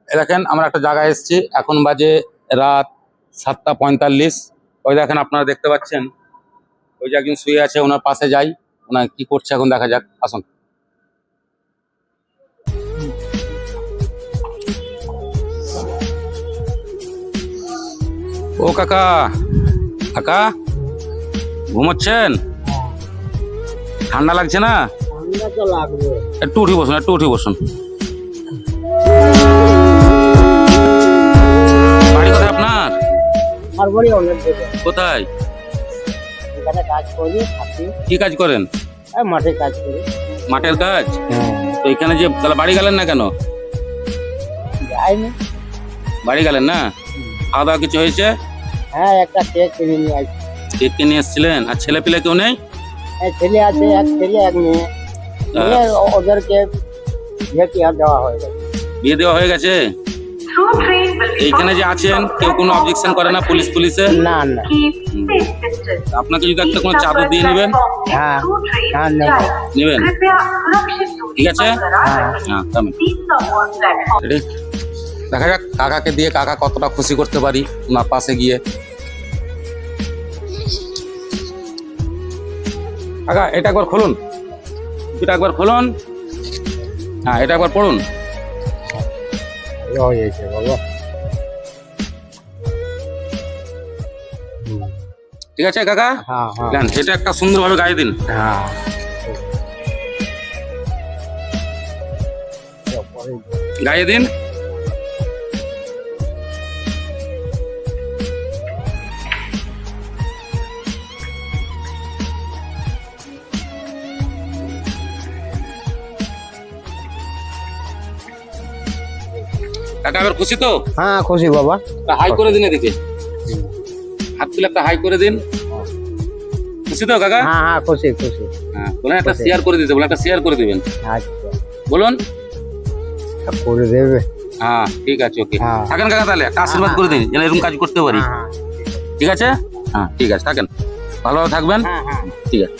দেখেন আমরা একটা জায়গায় এসেছি, এখন বাজে রাত 7:45। ওই দেখেন আপনারা দেখতে পাচ্ছেন, ওই যে একজন শুয়ে আছে, ওনার পাশে যাই, ওনার কি করছে এখন দেখা যাক, আসুন। ও কাকা, কাকা ঘুমোচ্ছেন? ঠান্ডা লাগছে না? ঠান্ডা তো লাগবে। একটু উঠে বসুন, একটু উঠে বসুন। বাড়ি কোথায় আপনার? আর বড়ি অনেক দেবে। কোথায়? এখানে কাজ করি, থাকি। কি কাজ করেন? মাঠে কাজ করি। মাঠের কাজ? তো এখানে যে তাহলে বাড়ি গেলেন না কেন? যাইনি। বাড়ি গেলেন না? খাওয়া দাওয়া কিছু হয়েছে? হ্যাঁ, একটা কেক কিনে নিয়ে আসছি। কেক কিনে এসেছিলেন? আর ছেলে পিলে কেউ নেই? ছেলে আছে, এক ছেলে এক মেয়ে। ওদেরকে বিয়ে দেওয়া হয়ে গেছে। বিয়ে দেওয়া হয়ে গেছে? এইখানে যে আছেন কেউ কোনো অবজেকশন করে না? পুলিশে? না না। আপনাকে যদি একটা কোনো চাদর দিয়ে নেবেন? হ্যাঁ হ্যাঁ, নেবেন? ঠিক আছে, হ্যাঁ থামেন। Ready? দেখা যাক কাকাকে দিয়ে কাকা কতটা খুশি করতে পারি ওনার পাশে গিয়ে। কাকা এটা একবার খুলুন, এটা একবার খুলুন। হ্যাঁ এটা একবার পড়ুন। হয়েছে বাবা। ঠিক আছে কাকা? হ্যাঁ হ্যাঁ গান এটা একটা সুন্দরভাবে গাইয়ে দিন। হ্যাঁ। গাইয়ে দিন। কাকা এবার খুশি তো? হ্যাঁ খুশি বাবা। হাই করে দিন, এদিকে হাত তুলে একটা হাই করে দিন। খুশি তো কাকা? হ্যাঁ হ্যাঁ খুশি খুশি। হ্যাঁ বলেন একটা শেয়ার করে দিতে, বলে একটা শেয়ার করে দিবেন। আচ্ছা বলুন। করে দেবে। হ্যাঁ ঠিক আছে, ওকে হ্যাঁ। থাকেন কাকা, তাহলে একটা আশীর্বাদ করে দিন যেন এরকম কাজ করতে পারি। হ্যাঁ ঠিক আছে, হ্যাঁ ঠিক আছে, থাকেন, ভালোভাবে থাকবেন। হ্যাঁ হ্যাঁ। ঠিক আছে।